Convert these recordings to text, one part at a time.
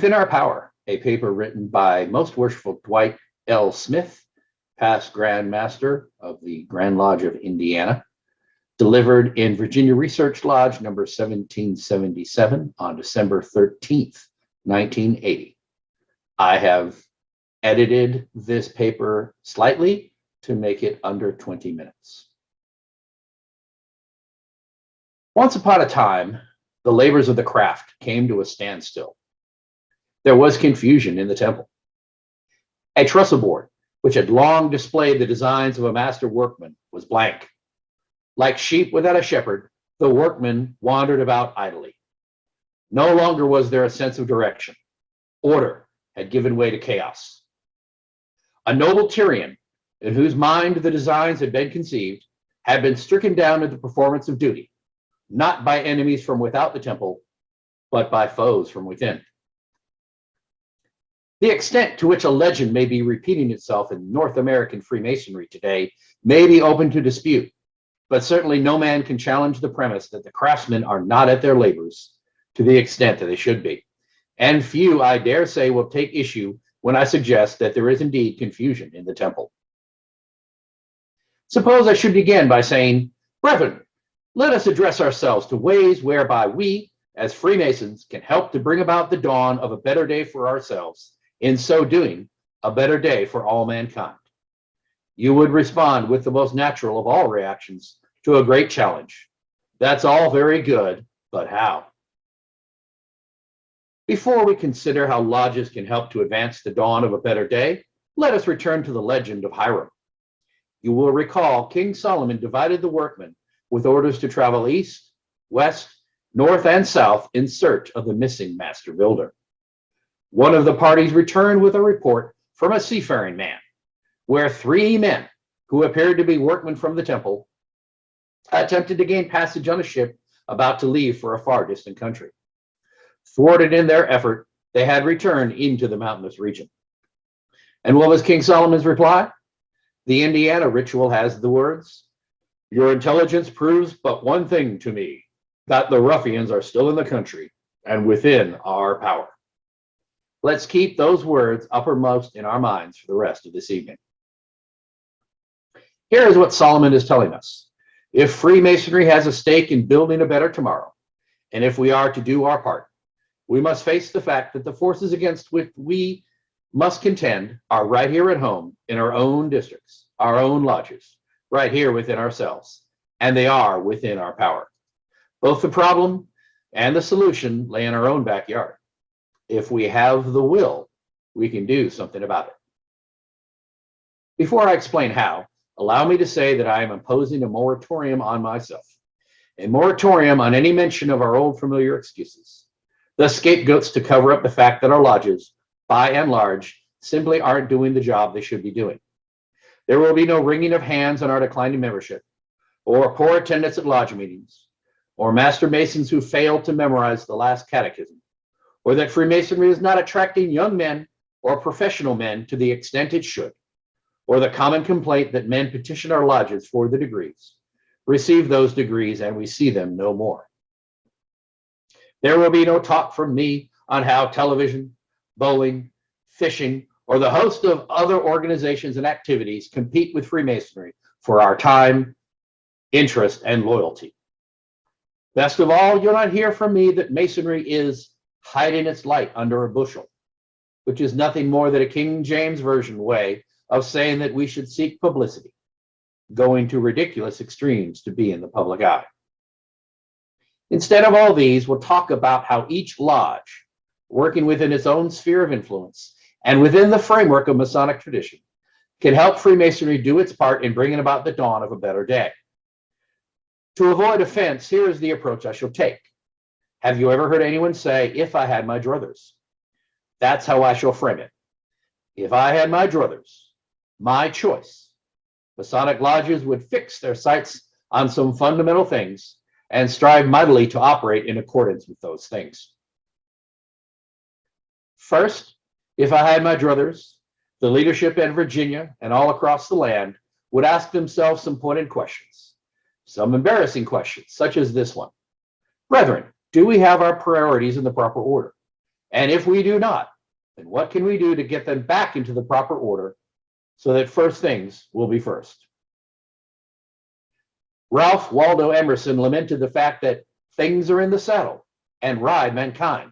Within Our Power, a paper written by Most Worshipful Dwight L. Smith, past Grand Master of the Grand Lodge of Indiana, delivered in Virginia Research Lodge number 1777 on December 13th, 1980. I have edited this paper slightly to make it under 20 minutes. Once upon a time, the labors of the craft came to a standstill. There was confusion in the temple. A trestle board, which had long displayed the designs of a master workman, was blank. Like sheep without a shepherd, the workmen wandered about idly. No longer was there a sense of direction. Order had given way to chaos. A noble Tyrian, in whose mind the designs had been conceived, had been stricken down in the performance of duty, not by enemies from without the temple, but by foes from within. The extent to which a legend may be repeating itself in North American Freemasonry today may be open to dispute, but certainly no man can challenge the premise that the craftsmen are not at their labors to the extent that they should be. And few, I dare say, will take issue when I suggest that there is indeed confusion in the temple. Suppose I should begin by saying, brethren, let us address ourselves to ways whereby we, as Freemasons, can help to bring about the dawn of a better day for ourselves, in so doing, a better day for all mankind. You would respond with the most natural of all reactions to a great challenge. That's all very good, but how? Before we consider how lodges can help to advance the dawn of a better day, let us return to the legend of Hiram. You will recall King Solomon divided the workmen with orders to travel east, west, north, and south in search of the missing master builder. One of the parties returned with a report from a seafaring man, where 3 men, who appeared to be workmen from the temple, attempted to gain passage on a ship about to leave for a far distant country. Thwarted in their effort, they had returned into the mountainous region. And what was King Solomon's reply? The Indiana ritual has the words, "Your intelligence proves but one thing to me, that the ruffians are still in the country and within our power." Let's keep those words uppermost in our minds for the rest of this evening. Here is what Solomon is telling us. If Freemasonry has a stake in building a better tomorrow, and if we are to do our part, we must face the fact that the forces against which we must contend are right here at home in our own districts, our own lodges, right here within ourselves, and they are within our power. Both the problem and the solution lay in our own backyard. If we have the will, we can do something about it. Before I explain how, allow me to say that I am imposing a moratorium on myself, a moratorium on any mention of our old familiar excuses, the scapegoats to cover up the fact that our lodges, by and large, simply aren't doing the job they should be doing. There will be no wringing of hands on our declining membership, or poor attendance at lodge meetings, or master masons who failed to memorize the last catechism, or that Freemasonry is not attracting young men or professional men to the extent it should, or the common complaint that men petition our lodges for the degrees, receive those degrees, and we see them no more. There will be no talk from me on how television, bowling, fishing, or the host of other organizations and activities compete with Freemasonry for our time, interest, and loyalty. Best of all, you'll not hear from me that Masonry is hiding its light under a bushel, which is nothing more than a King James Version way of saying that we should seek publicity, going to ridiculous extremes to be in the public eye. Instead of all these, we'll talk about how each lodge, working within its own sphere of influence and within the framework of Masonic tradition, can help Freemasonry do its part in bringing about the dawn of a better day. To avoid offense, here is the approach I shall take. Have you ever heard anyone say, "If I had my druthers"? That's how I shall frame it. If I had my druthers, my choice, Masonic lodges would fix their sights on some fundamental things and strive mightily to operate in accordance with those things. First, if I had my druthers, the leadership in Virginia and all across the land would ask themselves some pointed questions, some embarrassing questions, such as this one. Brethren, do we have our priorities in the proper order? And if we do not, then what can we do to get them back into the proper order so that first things will be first? Ralph Waldo Emerson lamented the fact that things are in the saddle and ride mankind.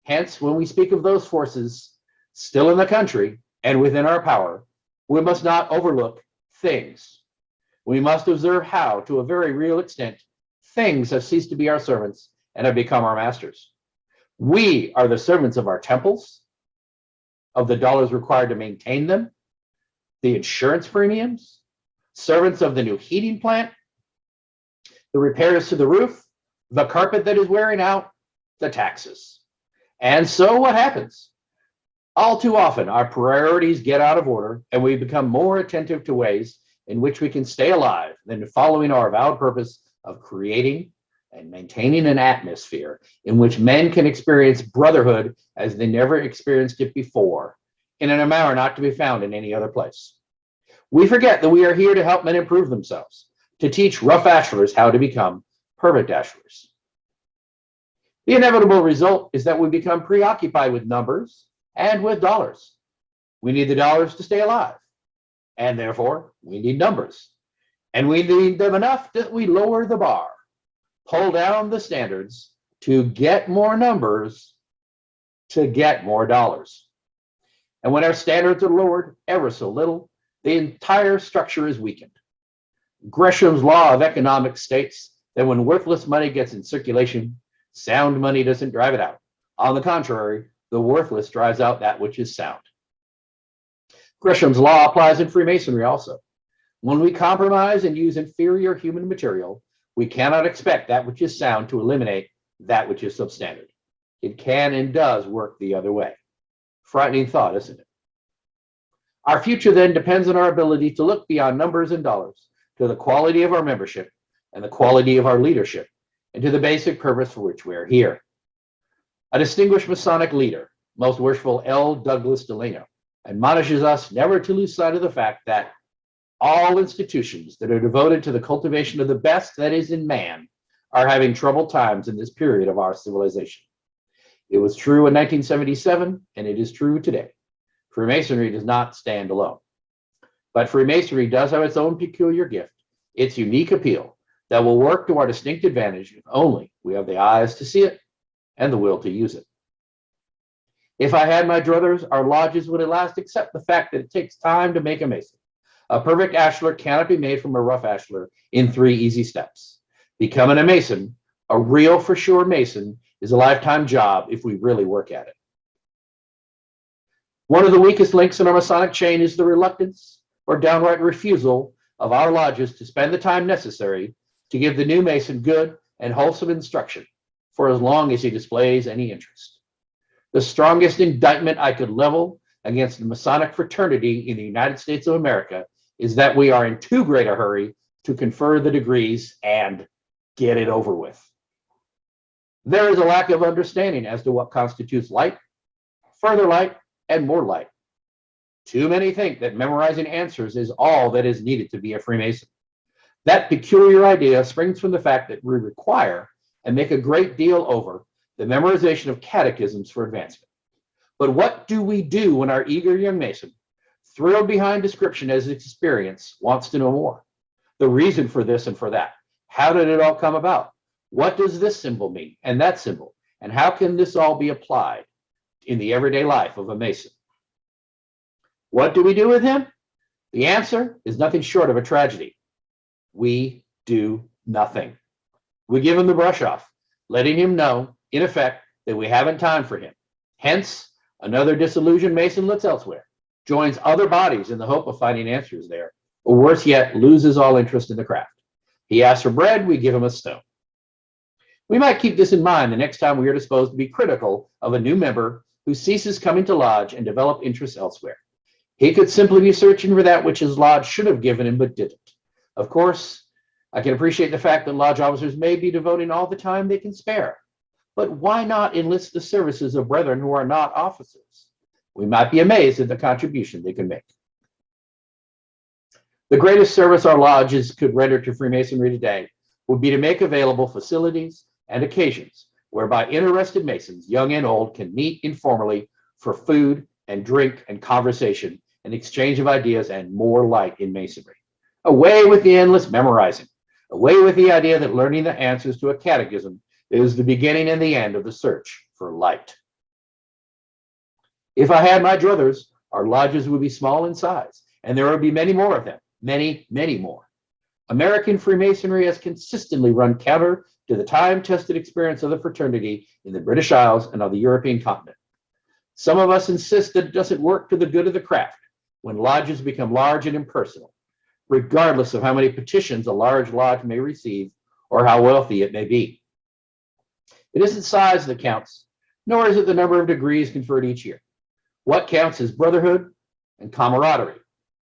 Hence, when we speak of those forces still in the country and within our power, we must not overlook things. We must observe how, to a very real extent, things have ceased to be our servants and have become our masters. We are the servants of our temples, of the dollars required to maintain them, the insurance premiums, servants of the new heating plant, the repairs to the roof, the carpet that is wearing out, the taxes. And so what happens? All too often, our priorities get out of order and we become more attentive to ways in which we can stay alive than following our avowed purpose of creating and maintaining an atmosphere in which men can experience brotherhood as they never experienced it before, in an manner not to be found in any other place. We forget that we are here to help men improve themselves, to teach rough ashlers how to become perfect ashlers. The inevitable result is that we become preoccupied with numbers and with dollars. We need the dollars to stay alive, and therefore we need numbers. And we need them enough that we lower the bar, pull down the standards to get more numbers, to get more dollars. And when our standards are lowered ever so little, the entire structure is weakened. Gresham's law of economics states that when worthless money gets in circulation, sound money doesn't drive it out. On the contrary, the worthless drives out that which is sound. Gresham's law applies in Freemasonry also. When we compromise and use inferior human material, we cannot expect that which is sound to eliminate that which is substandard. It can and does work the other way. Frightening thought, isn't it? Our future then depends on our ability to look beyond numbers and dollars to the quality of our membership and the quality of our leadership and to the basic purpose for which we are here. A distinguished Masonic leader, Most Worshipful L. Douglas Delano, admonishes us never to lose sight of the fact that all institutions that are devoted to the cultivation of the best that is in man are having troubled times in this period of our civilization. It was true in 1977, and it is true today. Freemasonry does not stand alone. But Freemasonry does have its own peculiar gift, its unique appeal, that will work to our distinct advantage if only we have the eyes to see it and the will to use it. If I had my druthers, our lodges would at last accept the fact that it takes time to make a Mason. A perfect ashlar cannot be made from a rough ashlar in 3 easy steps. Becoming a Mason, a real for sure Mason, is a lifetime job if we really work at it. One of the weakest links in our Masonic chain is the reluctance or downright refusal of our lodges to spend the time necessary to give the new Mason good and wholesome instruction for as long as he displays any interest. The strongest indictment I could level against the Masonic fraternity in the United States of America is that we are in too great a hurry to confer the degrees and get it over with. There is a lack of understanding as to what constitutes light, further light, and more light. Too many think that memorizing answers is all that is needed to be a Freemason. That peculiar idea springs from the fact that we require and make a great deal over the memorization of catechisms for advancement. But what do we do when our eager young Mason, thrilled behind description as experience, wants to know more? The reason for this and for that. How did it all come about? What does this symbol mean and that symbol? And how can this all be applied in the everyday life of a Mason? What do we do with him? The answer is nothing short of a tragedy. We do nothing. We give him the brush off, letting him know, in effect, that we haven't time for him. Hence, another disillusioned Mason looks elsewhere, joins other bodies in the hope of finding answers there, or worse yet, loses all interest in the craft. He asks for bread, we give him a stone. We might keep this in mind the next time we are disposed to be critical of a new member who ceases coming to lodge and develop interests elsewhere. He could simply be searching for that which his lodge should have given him but didn't. Of course, I can appreciate the fact that lodge officers may be devoting all the time they can spare, but why not enlist the services of brethren who are not officers? We might be amazed at the contribution they can make. The greatest service our lodges could render to Freemasonry today would be to make available facilities and occasions whereby interested Masons, young and old, can meet informally for food and drink and conversation, an exchange of ideas, and more light in Masonry. Away with the endless memorizing. Away with the idea that learning the answers to a catechism is the beginning and the end of the search for light. If I had my druthers, our lodges would be small in size, and there would be many more of them, many, many more. American Freemasonry has consistently run counter to the time-tested experience of the fraternity in the British Isles and of the European continent. Some of us insist that it doesn't work to the good of the craft when lodges become large and impersonal, regardless of how many petitions a large lodge may receive or how wealthy it may be. It isn't size that counts, nor is it the number of degrees conferred each year. What counts is brotherhood and camaraderie,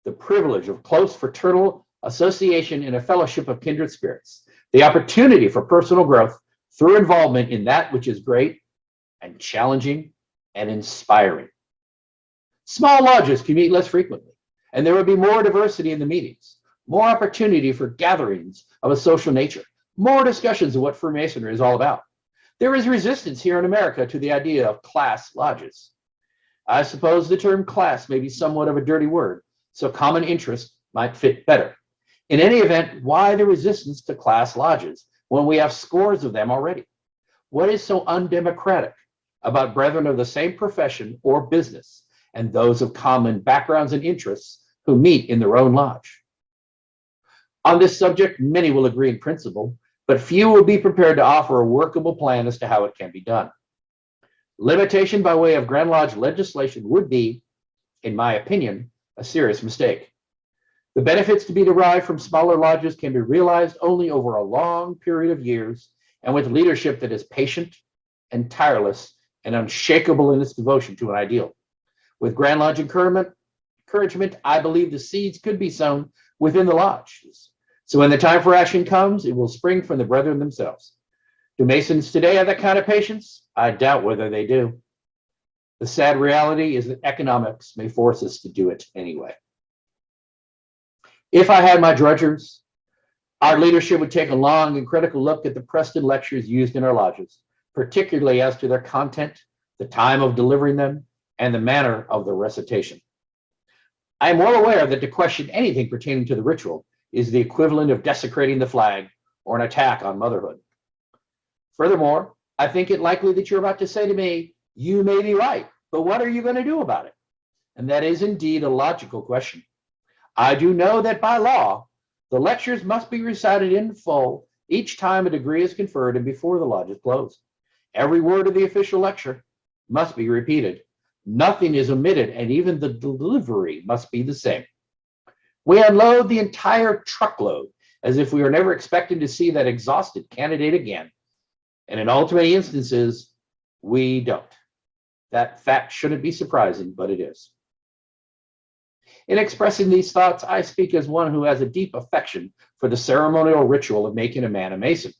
the privilege of close fraternal association in a fellowship of kindred spirits, the opportunity for personal growth through involvement in that which is great and challenging and inspiring. Small lodges can meet less frequently, and there would be more diversity in the meetings, more opportunity for gatherings of a social nature, more discussions of what Freemasonry is all about. There is resistance here in America to the idea of class lodges. I suppose the term class may be somewhat of a dirty word, so common interest might fit better. In any event, why the resistance to class lodges when we have scores of them already? What is so undemocratic about brethren of the same profession or business and those of common backgrounds and interests who meet in their own lodge? On this subject, many will agree in principle, but few will be prepared to offer a workable plan as to how it can be done. Limitation by way of Grand Lodge legislation would be, in my opinion, a serious mistake. The benefits to be derived from smaller lodges can be realized only over a long period of years and with leadership that is patient and tireless and unshakable in its devotion to an ideal. With Grand Lodge encouragement, I believe the seeds could be sown within the lodges. So when the time for action comes, it will spring from the brethren themselves. Do Masons today have that kind of patience? I doubt whether they do. The sad reality is that economics may force us to do it anyway. If I had my drudgers, our leadership would take a long and critical look at the Preston lectures used in our lodges, particularly as to their content, the time of delivering them, and the manner of the recitation. I am well aware that to question anything pertaining to the ritual is the equivalent of desecrating the flag or an attack on motherhood. Furthermore, I think it likely that you're about to say to me, you may be right, but what are you going to do about it? And that is indeed a logical question. I do know that by law, the lectures must be recited in full each time a degree is conferred and before the lodge is closed. Every word of the official lecture must be repeated. Nothing is omitted, and even the delivery must be the same. We unload the entire truckload as if we were never expecting to see that exhausted candidate again. And in all too many instances, we don't. That fact shouldn't be surprising, but it is. In expressing these thoughts, I speak as one who has a deep affection for the ceremonial ritual of making a man a Mason.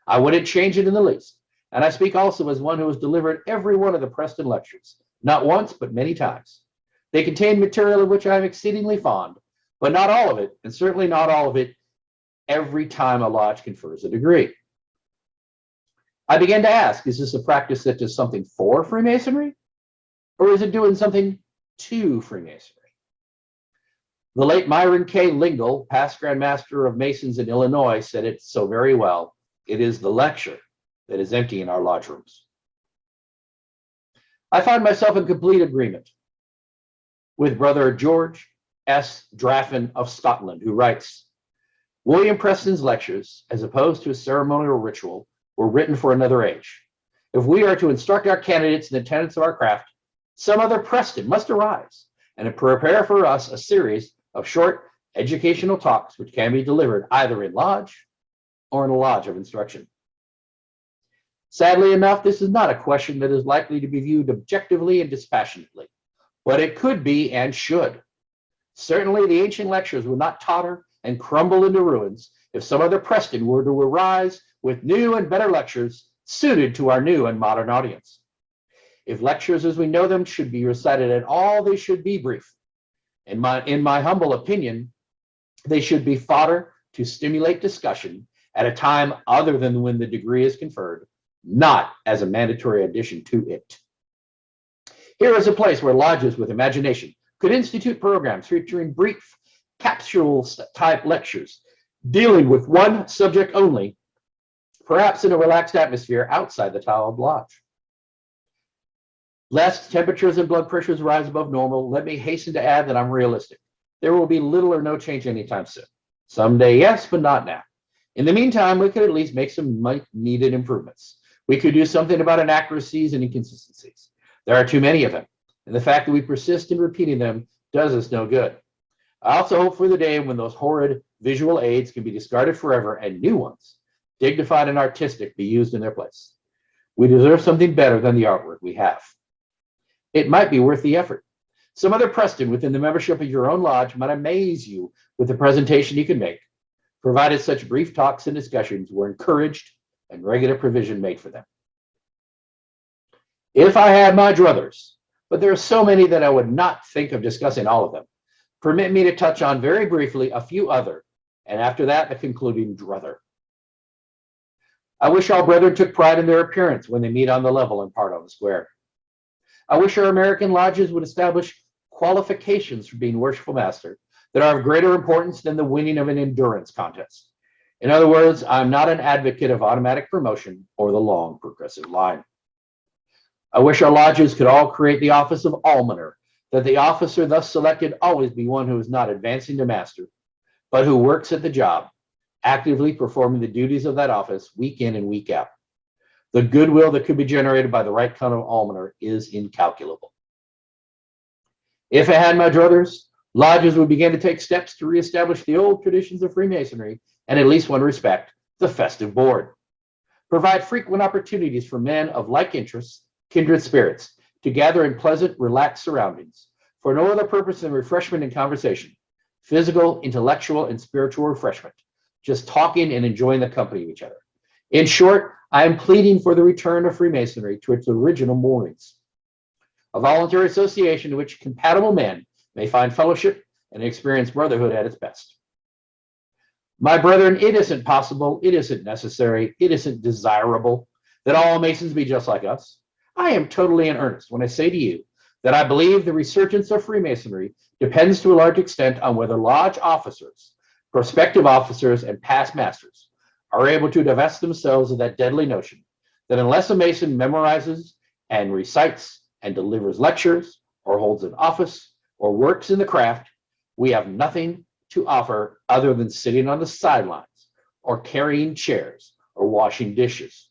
I wouldn't change it in the least. And I speak also as one who has delivered every one of the Preston lectures, not once, but many times. They contain material of which I am exceedingly fond, but not all of it, and certainly not all of it every time a lodge confers a degree. I began to ask, is this a practice that does something for Freemasonry, or is it doing something to Freemasonry? The late Myron K. Lingle, past Grand Master of Masons in Illinois, said it so very well. It is the lecture that is emptying our lodge rooms. I find myself in complete agreement with Brother George S. Draffin of Scotland, who writes, William Preston's lectures, as opposed to a ceremonial ritual, were written for another age. If we are to instruct our candidates in the tenets of our craft, some other Preston must arise and prepare for us a series of short educational talks which can be delivered either in lodge or in a lodge of instruction. Sadly enough, this is not a question that is likely to be viewed objectively and dispassionately, but it could be and should. Certainly, the ancient lectures would not totter and crumble into ruins if some other Preston were to arise with new and better lectures suited to our new and modern audience. If lectures as we know them should be recited at all, they should be brief. In my humble opinion, they should be fodder to stimulate discussion at a time other than when the degree is conferred, not as a mandatory addition to it. Here is a place where lodges with imagination could institute programs featuring brief capsule-type lectures dealing with one subject only, perhaps in a relaxed atmosphere outside the tiled lodge. Lest temperatures and blood pressures rise above normal, let me hasten to add that I'm realistic. There will be little or no change anytime soon. Someday, yes, but not now. In the meantime, we could at least make some much-needed improvements. We could do something about inaccuracies and inconsistencies. There are too many of them, and the fact that we persist in repeating them does us no good. I also hope for the day when those horrid visual aids can be discarded forever and new ones, dignified and artistic, be used in their place. We deserve something better than the artwork we have. It might be worth the effort. Some other Preston within the membership of your own lodge might amaze you with the presentation you can make, provided such brief talks and discussions were encouraged and regular provision made for them. If I had my druthers, but there are so many that I would not think of discussing all of them, permit me to touch on very briefly a few other, and after that, the concluding druther. I wish all brethren took pride in their appearance when they meet on the level and part on the square. I wish our American lodges would establish qualifications for being worshipful master that are of greater importance than the winning of an endurance contest. In other words, I'm not an advocate of automatic promotion or the long progressive line. I wish our lodges could all create the office of almoner, that the officer thus selected always be one who is not advancing to master, but who works at the job, actively performing the duties of that office week in and week out. The goodwill that could be generated by the right kind of almoner is incalculable. If I had my druthers, lodges would begin to take steps to reestablish the old traditions of Freemasonry, and at least one respect, the festive board. Provide frequent opportunities for men of like interests, kindred spirits, to gather in pleasant, relaxed surroundings, for no other purpose than refreshment and conversation, physical, intellectual, and spiritual refreshment, just talking and enjoying the company of each other. In short, I am pleading for the return of Freemasonry to its original moorings, a voluntary association in which compatible men may find fellowship and experience brotherhood at its best. My brethren, it isn't possible, it isn't necessary, it isn't desirable that all Masons be just like us. I am totally in earnest when I say to you that I believe the resurgence of Freemasonry depends to a large extent on whether lodge officers, prospective officers, and past masters are able to divest themselves of that deadly notion that unless a Mason memorizes and recites and delivers lectures or holds an office or works in the craft, we have nothing to offer other than sitting on the sidelines or carrying chairs or washing dishes.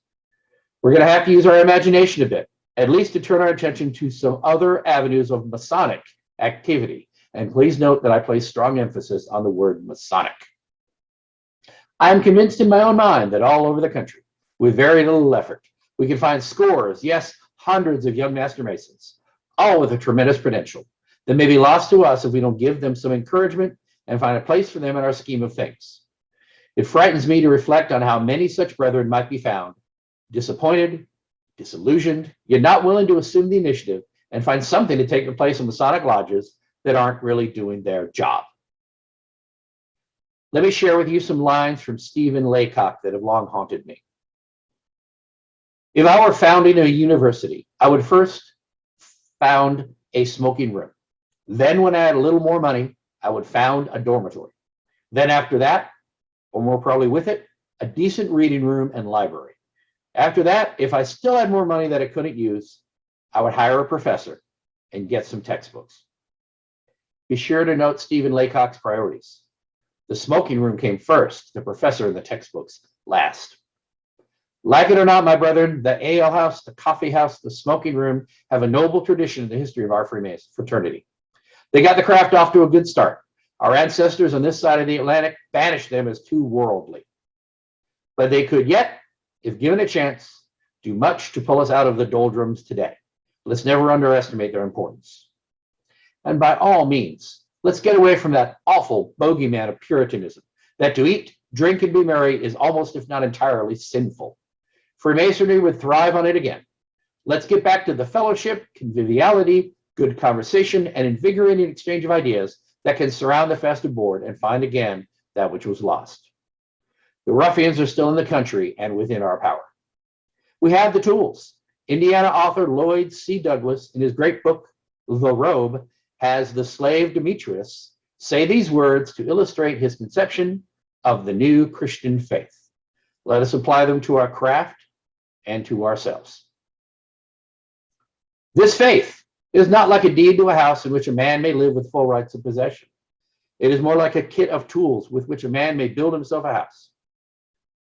We're going to have to use our imagination a bit, at least to turn our attention to some other avenues of Masonic activity. And please note that I place strong emphasis on the word Masonic. I am convinced in my own mind that all over the country, with very little effort, we can find scores, yes, hundreds of young Master Masons, all with a tremendous potential that may be lost to us if we don't give them some encouragement and find a place for them in our scheme of things. It frightens me to reflect on how many such brethren might be found, disappointed, disillusioned, yet not willing to assume the initiative and find something to take the place of Masonic lodges that aren't really doing their job. Let me share with you some lines from Stephen Laycock that have long haunted me. If I were founding a university, I would first found a smoking room. Then when I had a little more money, I would found a dormitory. Then after that, or more probably with it, a decent reading room and library. After that, if I still had more money that I couldn't use, I would hire a professor and get some textbooks. Be sure to note Stephen Laycock's priorities. The smoking room came first, the professor and the textbooks last. Like it or not, my brethren, the ale house, the coffee house, the smoking room have a noble tradition in the history of our Freemason fraternity. They got the craft off to a good start. Our ancestors on this side of the Atlantic banished them as too worldly. But they could yet, if given a chance, do much to pull us out of the doldrums today. Let's never underestimate their importance. And by all means, let's get away from that awful bogeyman of Puritanism, that to eat, drink, and be merry is almost, if not entirely, sinful. Freemasonry would thrive on it again. Let's get back to the fellowship, conviviality, good conversation, and invigorating exchange of ideas that can surround the festive board and find again that which was lost. The ruffians are still in the country and within our power. We have the tools. Indiana author Lloyd C. Douglas, in his great book, The Robe, has the slave Demetrius say these words to illustrate his conception of the new Christian faith. Let us apply them to our craft and to ourselves. This faith is not like a deed to a house in which a man may live with full rights of possession. It is more like a kit of tools with which a man may build himself a house.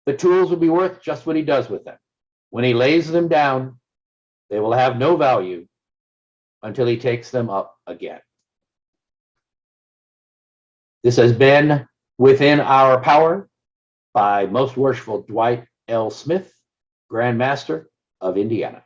The tools will be worth just what he does with them. When he lays them down, they will have no value until he takes them up again. This has been Within Our Power by Most Worshipful Dwight L. Smith, Grand Master of Indiana.